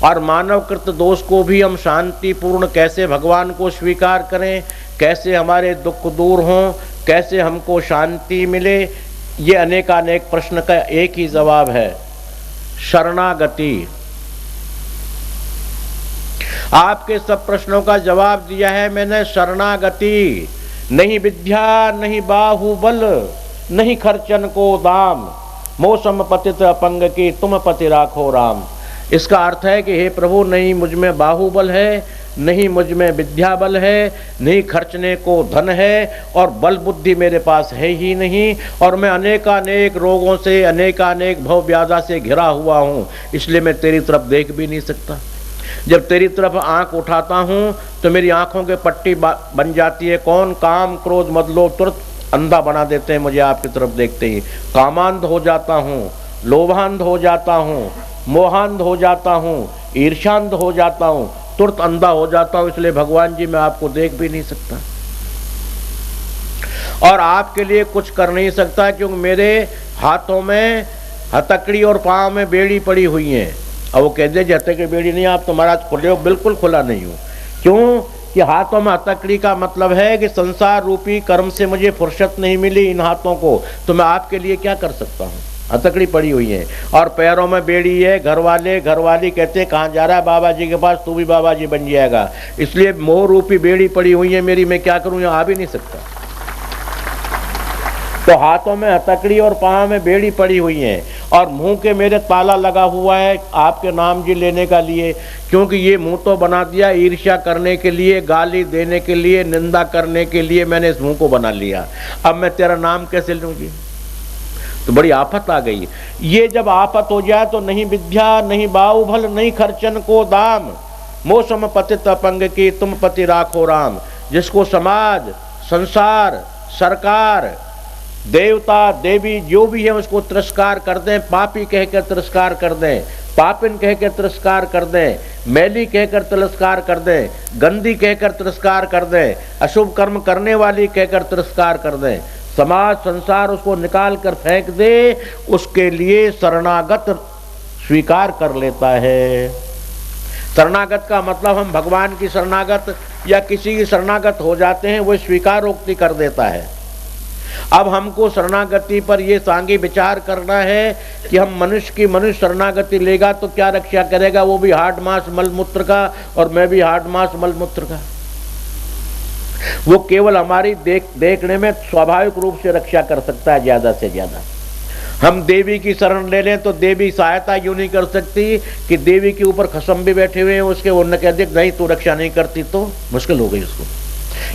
और मानवकृत दोष को भी हम शांतिपूर्ण कैसे भगवान को स्वीकार करें, कैसे हमारे दुख दूर हों, कैसे हमको शांति मिले, ये अनेकानेक प्रश्न का एक ही जवाब है, शरणागति। आपके सब प्रश्नों का जवाब दिया है मैंने, शरणागति। नहीं विद्या नहीं बाहुबल, नहीं खर्चन को दाम, मौसम पतित अपंग की तुम पति राखो राम। इसका अर्थ है कि हे प्रभु, नहीं मुझ में बाहुबल है, नहीं मुझ में विद्या बल है, नहीं खर्चने को धन है, और बल बुद्धि मेरे पास है ही नहीं, और मैं अनेकानेक रोगों से, अनेकानेक भव व्याधा से घिरा हुआ हूँ, इसलिए मैं तेरी तरफ देख भी नहीं सकता। जब तेरी तरफ आंख उठाता हूँ तो मेरी आंखों के पट्टी बन जाती है। कौन? काम क्रोध मद लोभ तुरंत अंधा बना देते हैं मुझे आपकी तरफ देखते ही। कामांध हो जाता हूँ, लोभांध हो जाता हूँ, मोहांध हो जाता हूँ, ईर्ष्यांध हो जाता हूँ, तुरंत अंधा हो जाता हूँ। इसलिए भगवान जी मैं आपको देख भी नहीं सकता और आपके लिए कुछ कर नहीं सकता, क्योंकि मेरे हाथों में हथकड़ी और पाँव में बेड़ी पड़ी हुई है। अब वो कहते जी हथकड़ी बेड़ी नहीं, आप तो महाराज खुले हो। बिल्कुल खुला नहीं हूँ। क्यों? कि हाथों में हथकड़ी का मतलब है कि संसार रूपी कर्म से मुझे फुर्सत नहीं मिली इन हाथों को, तो मैं आपके लिए क्या कर सकता हूँ? हथकड़ी पड़ी हुई है। और पैरों में बेड़ी है। घरवाली कहते हैं कहाँ जा रहा है बाबा जी के पास, तू भी बाबा जी बन जाएगा। इसलिए मोह रूपी बेड़ी पड़ी हुई है मेरी, मैं क्या करूँ? यहाँ आ भी नहीं सकता। तो हाथों में हथकड़ी और पाँव में बेड़ी पड़ी हुई है, और मुंह के मेरे ताला लगा हुआ है आपके नाम जी लेने का लिए, क्योंकि ये मुंह तो बना दिया ईर्ष्या करने के लिए, गाली देने के लिए, निंदा करने के लिए मैंने इस मुंह को बना लिया। अब मैं तेरा नाम कैसे लूँगी? तो बड़ी आफत आ गई। ये जब आफत हो जाए तो नहीं विद्या नहीं बाहुबल नहीं खर्चन को दाम, मौसम पतित अपंग की तुम पति राखो राम। जिसको समाज, संसार, सरकार, देवता देवी जो भी है उसको तिरस्कार कर दें, पापी कहकर तिरस्कार कर दें, पापिन कहकर तिरस्कार कर दें, मैली कहकर तिरस्कार कर दें, गंदी कहकर तिरस्कार कर दें, अशुभ कर्म करने वाली कहकर तिरस्कार कर दें, समाज संसार उसको निकाल कर फेंक दे, उसके लिए शरणागत स्वीकार कर लेता है। शरणागत का मतलब हम भगवान की शरणागत या किसी की शरणागत हो जाते हैं, वो स्वीकारोक्ति कर देता है। अब हमको शरणागति पर यह सांगी विचार करना है कि हम मनुष्य की मनुष्य शरणागति लेगा तो क्या रक्षा करेगा? वो भी हाड मांस मलमूत्र का और मैं भी हाड मांस मलमूत्र का। वो केवल हमारी देखने में स्वाभाविक रूप से रक्षा कर सकता है ज्यादा से ज्यादा। हम देवी की शरण ले लें तो देवी सहायता यूं नहीं कर सकती कि देवी के ऊपर खसम भी बैठे हुए हैं उसके, वो न कह दे नहीं तू रक्षा नहीं करती, तो मुश्किल हो गई उसको।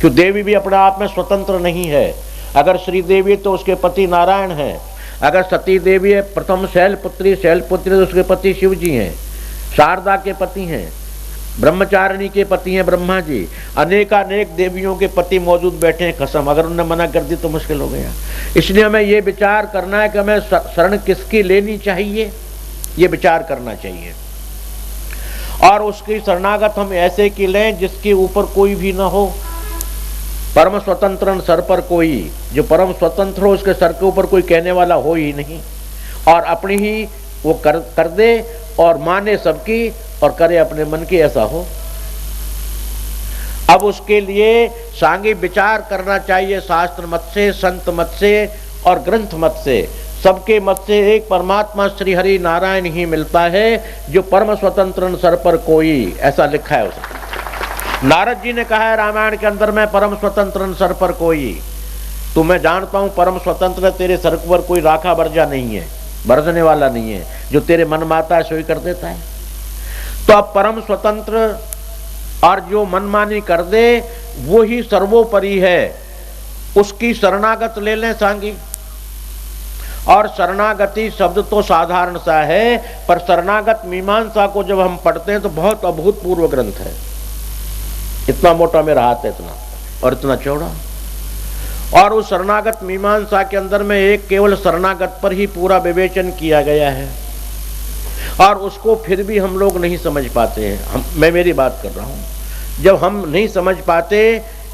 क्यों? देवी भी अपने आप में स्वतंत्र नहीं है। अगर श्री देवी तो उसके पति नारायण हैं, अगर सती देवी है प्रथम शैलपुत्री तो उसके पति शिव जी हैं, शारदा के पति हैं, ब्रह्मचारिणी के पति हैं ब्रह्मा जी, अनेकानेक देवियों के पति मौजूद बैठे हैं खसम। अगर उन्होंने मना कर दी तो मुश्किल हो गया। इसलिए हमें ये विचार करना है कि हमें शरण किसकी लेनी चाहिए, ये विचार करना चाहिए। और उसकी शरणागत हम ऐसे की लें जिसके ऊपर कोई भी ना हो। परम स्वतंत्र सर पर कोई, जो परम स्वतंत्र हो उसके सर के ऊपर कोई कहने वाला हो ही नहीं, और अपनी ही वो कर दे और माने सबकी और करे अपने मन की, ऐसा हो। अब उसके लिए सांगी विचार करना चाहिए शास्त्र मत से, संत मत से और ग्रंथ मत से। सबके मत से एक परमात्मा श्री हरि नारायण ही मिलता है जो परम स्वतंत्र सर पर कोई, ऐसा लिखा है उसने। नारद जी ने कहा है रामायण के अंदर में परम स्वतंत्र सर पर कोई। तो मैं जानता हूं परम स्वतंत्र तेरे सर पर कोई राखा बरजा नहीं है, बरसने वाला नहीं है, जो तेरे मन में आता है सोई कर देता है। तो अब परम स्वतंत्र और जो मनमानी कर दे वो ही सर्वोपरि है, उसकी शरणागत ले लें सांगी। और शरणागति शब्द तो साधारण सा है, पर शरणागत मीमांसा को जब हम पढ़ते हैं तो बहुत अभूतपूर्व ग्रंथ है। इतना मोटा मेरा हाथ है, इतना और इतना चौड़ा। और उस शरणागत मीमांसा के अंदर में एक केवल शरणागत पर ही पूरा विवेचन किया गया है, और उसको फिर भी हम लोग नहीं समझ पाते हैं। मैं मेरी बात कर रहा हूं। जब हम नहीं समझ पाते,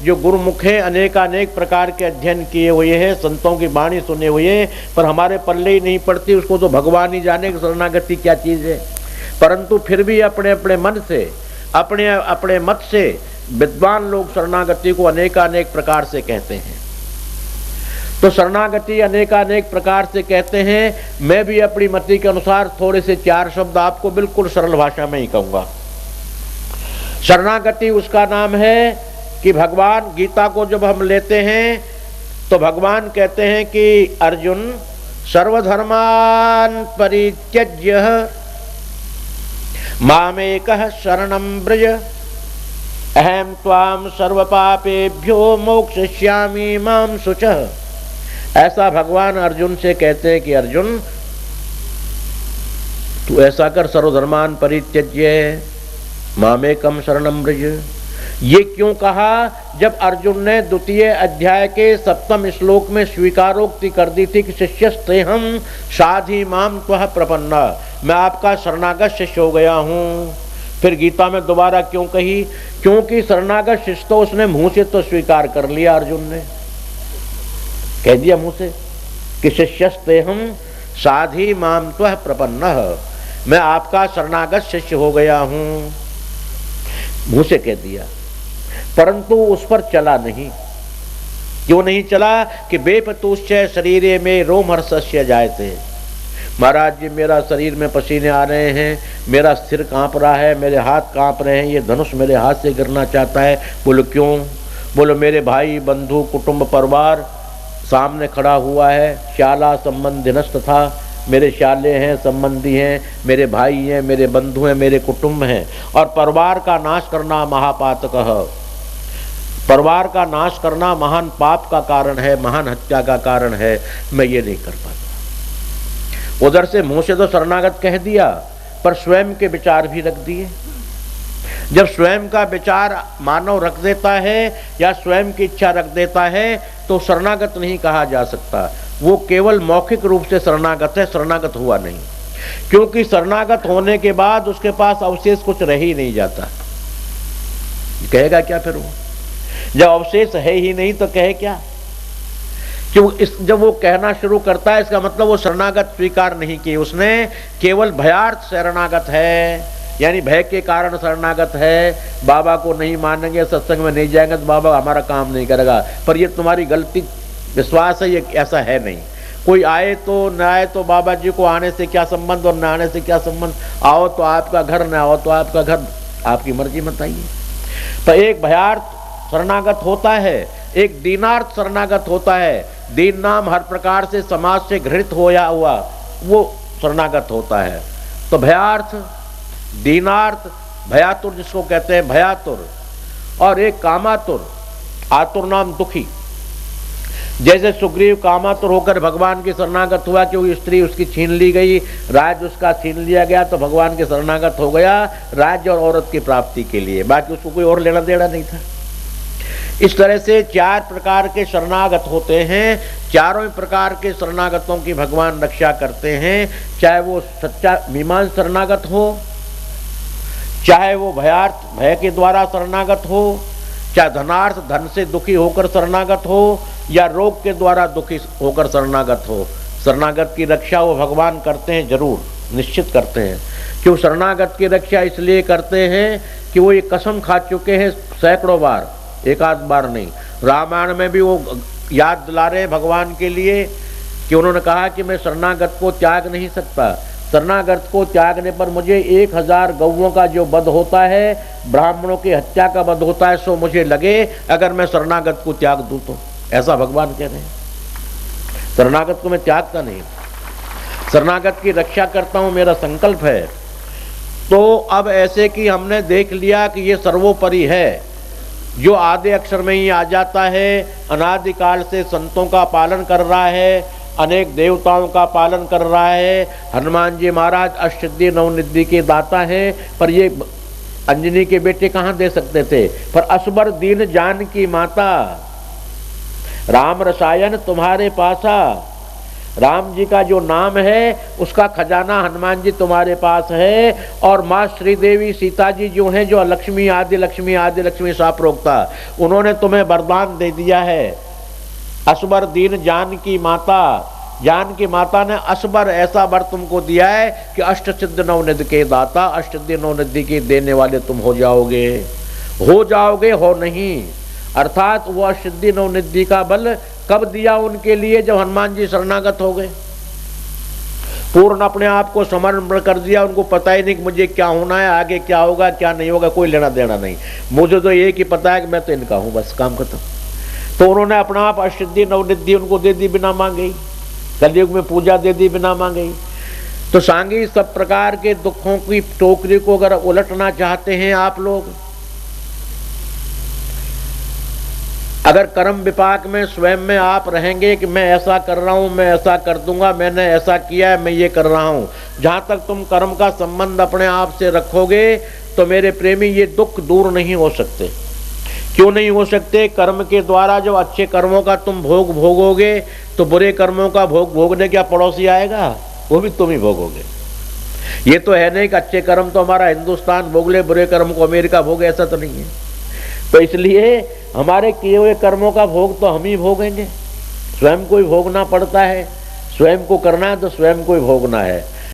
जो गुरुमुखे अनेकानेक प्रकार के अध्ययन किए हुए हैं, संतों की वाणी सुने हुए, पर हमारे पल्ले ही नहीं पड़ती, उसको तो भगवान ही जाने कि शरणागति क्या चीज है। परंतु फिर भी अपने अपने मन से, अपने अपने मत से विद्वान लोग शरणागति को अनेकानेक प्रकार से कहते हैं। तो शरणागति अनेकानेक प्रकार से कहते हैं। मैं भी अपनी मति के अनुसार थोड़े से 4 शब्द आपको बिल्कुल सरल भाषा में ही कहूंगा। शरणागति उसका नाम है कि भगवान, गीता को जब हम लेते हैं तो भगवान कहते हैं कि अर्जुन सर्वधर्मान परित्यज्य मामेकः शरणं व्रज अहम त्वाम सर्वपापेभ्यो मोक्षयिष्यामि मां शुचः। ऐसा भगवान अर्जुन से कहते हैं कि अर्जुन तू ऐसा कर, सर्वधर्मान परित्यज्य मामेकम शरणं व्रज। ये क्यों कहा? जब अर्जुन ने द्वितीय अध्याय के 7वें श्लोक में स्वीकारोक्ति कर दी थी कि शिष्यस्तेहम साधि माम त्वः प्रपन्ना, मैं आपका शरणागत शिष्य हो गया हूं। फिर गीता में दोबारा क्यों कही? क्योंकि शरणागत शिष्य तो उसने मुंह से तो स्वीकार कर लिया, अर्जुन ने कह दिया मुंह से कि शिष्यस्तेहम साधि माम त्वः प्रपन्नः, मैं आपका शरणागत शिष्य हो गया हूं, मुंह से कह दिया। परंतु उस पर चला नहीं। क्यों नहीं चला? कि बेपतुश्चय शरीरे में रोमहर्षस्य जायते। महाराज जी, मेरा शरीर में पसीने आ रहे हैं, मेरा सिर कांप रहा है, मेरे हाथ कांप रहे हैं, ये धनुष मेरे हाथ से गिरना चाहता है। बोलो क्यों? बोलो मेरे भाई बंधु कुटुंब परिवार सामने खड़ा हुआ है, शाला संबंधिनस्त था, मेरे शाले हैं, संबंधी हैं, मेरे भाई हैं, मेरे बंधु हैं, मेरे कुटुंब हैं, और परिवार का नाश करना महापातकः, परिवार का नाश करना महान पाप का कारण है, महान हत्या का कारण है, मैं ये नहीं कर पाता। उधर से मुंह से तो शरणागत कह दिया, पर स्वयं के विचार भी रख दिए। जब स्वयं का विचार मानव रख देता है या स्वयं की इच्छा रख देता है तो शरणागत नहीं कहा जा सकता। वो केवल मौखिक रूप से शरणागत है, शरणागत हुआ नहीं। क्योंकि शरणागत होने के बाद उसके पास अवशेष कुछ रह ही नहीं जाता। कहेगा क्या फिर वो? जब अवशेष है ही नहीं तो कहे क्या? क्यों? जब वो कहना शुरू करता है इसका मतलब वो शरणागत स्वीकार नहीं की, उसने केवल भयार्थ शरणागत है, यानी भय के कारण शरणागत है। बाबा को नहीं मानेंगे, सत्संग में नहीं जाएंगे तो बाबा हमारा काम नहीं करेगा। पर ये तुम्हारी गलती विश्वास है, ये ऐसा है नहीं। कोई आए तो न आए तो बाबा जी को आने से क्या संबंध और न आने से क्या संबंध। आओ तो आपका घर, न आओ तो आपका घर, आपकी मर्जी मत आइए। तो एक भयार्थ शरणागत होता है, एक दीनार्थ शरणागत होता है। दीन नाम हर प्रकार से समाज से घृणित होया हुआ वो शरणागत होता है। तो भयार्थ, दीनार्थ, भयातुर जिसको कहते हैं भयातुर, और एक कामातुर। आतुर नाम दुखी। जैसे सुग्रीव कामातुर होकर भगवान की शरणागत हुआ, क्योंकि स्त्री उसकी छीन ली गई, राज्य उसका छीन लिया गया, तो भगवान के शरणागत हो गया राज्य और औरत की प्राप्ति के लिए, बाकी उसको कोई और लेना देना नहीं था। इस तरह से 4 प्रकार के शरणागत होते हैं। चारों प्रकार के शरणागतों की भगवान रक्षा करते हैं, चाहे वो सच्चा मीमांस शरणागत हो, चाहे वो भयार्थ भय के द्वारा शरणागत हो, चाहे धनार्थ धन से दुखी होकर शरणागत हो, या रोग के द्वारा दुखी होकर शरणागत हो। शरणागत की रक्षा वो भगवान करते हैं, जरूर निश्चित करते हैं। क्यों शरणागत की रक्षा इसलिए करते हैं कि वो ये कसम खा चुके हैं सैकड़ों बार, एक आध बार नहीं। रामायण में भी वो याद दिला रहे हैं भगवान के लिए कि उन्होंने कहा कि मैं शरणागत को त्याग नहीं सकता। शरणागत को त्यागने पर मुझे 1000 गौओं का जो वध होता है, ब्राह्मणों की हत्या का वध होता है, सो मुझे लगे अगर मैं शरणागत को त्याग दूं तो। ऐसा भगवान कह रहे हैं। शरणागत को मैं त्यागता नहीं, शरणागत की रक्षा करता हूं, मेरा संकल्प है। तो अब ऐसे कि हमने देख लिया कि ये सर्वोपरि है, जो आधे अक्षर में ही आ जाता है, अनादिकाल से संतों का पालन कर रहा है, अनेक देवताओं का पालन कर रहा है। हनुमान जी महाराज अष्टसिद्धि नवनिधि के दाता हैं, पर ये अंजनी के बेटे कहाँ दे सकते थे। पर असबर दीन जान की माता, राम रसायन तुम्हारे पासा। राम जी का जो नाम है उसका खजाना हनुमान जी तुम्हारे पास है। और माँ श्रीदेवी सीता जी जो हैं, जो लक्ष्मी आदि लक्ष्मी साप्रोक्ता, उन्होंने तुम्हें वरदान दे दिया है। असबर दीन जान की माता, जानकी माता ने असबर ऐसा वर तुमको दिया है कि अष्ट सिद्ध नवनिधि के दाता, अष्ट सिद्धि नवनिधि के देने वाले तुम हो जाओगे। हो नहीं, अर्थात वह सिद्धि नवनिधि का बल कब दिया उनके लिए, जब हनुमान जी शरणागत हो गए, पूर्ण अपने आप को समर्पण कर दिया। उनको पता ही नहीं कि मुझे क्या होना है, आगे क्या होगा क्या नहीं होगा, कोई लेना देना नहीं, मुझे तो एक ही पता है कि मैं तो इनका हूं, बस काम खत्म। तो उन्होंने अपना आप अष्टसिद्धि नवनिधि उनको दे दी बिना मांगे, कलयुग में पूजा दे दी बिना मांगे। तो सांगी सब प्रकार के दुखों की टोकरी को अगर उलटना चाहते हैं आप लोग, अगर कर्म विपाक में स्वयं में आप रहेंगे कि मैं ऐसा कर रहा हूं, मैं ऐसा कर दूंगा, मैंने ऐसा किया है, मैं ये कर रहा हूं, जहां तक तुम कर्म का संबंध अपने आप से रखोगे तो मेरे प्रेमी ये दुख दूर नहीं हो सकते। क्यों नहीं हो सकते? कर्म के द्वारा जो अच्छे कर्मों का तुम भोग भोगोगे तो बुरे कर्मों का भोग भोगने क्या पड़ोसी आएगा? वो भी तुम ही भोगोगे। ये तो है नहीं कि अच्छे कर्म तो हमारा हिंदुस्तान भोग ले, बुरे कर्म को अमेरिका भोगे, ऐसा तो नहीं है। तो इसलिए हमारे किए हुए कर्मों का भोग तो हम ही भोगेंगे, स्वयं को ही भोगना पड़ता है, स्वयं को करना है तो स्वयं को ही भोगना है।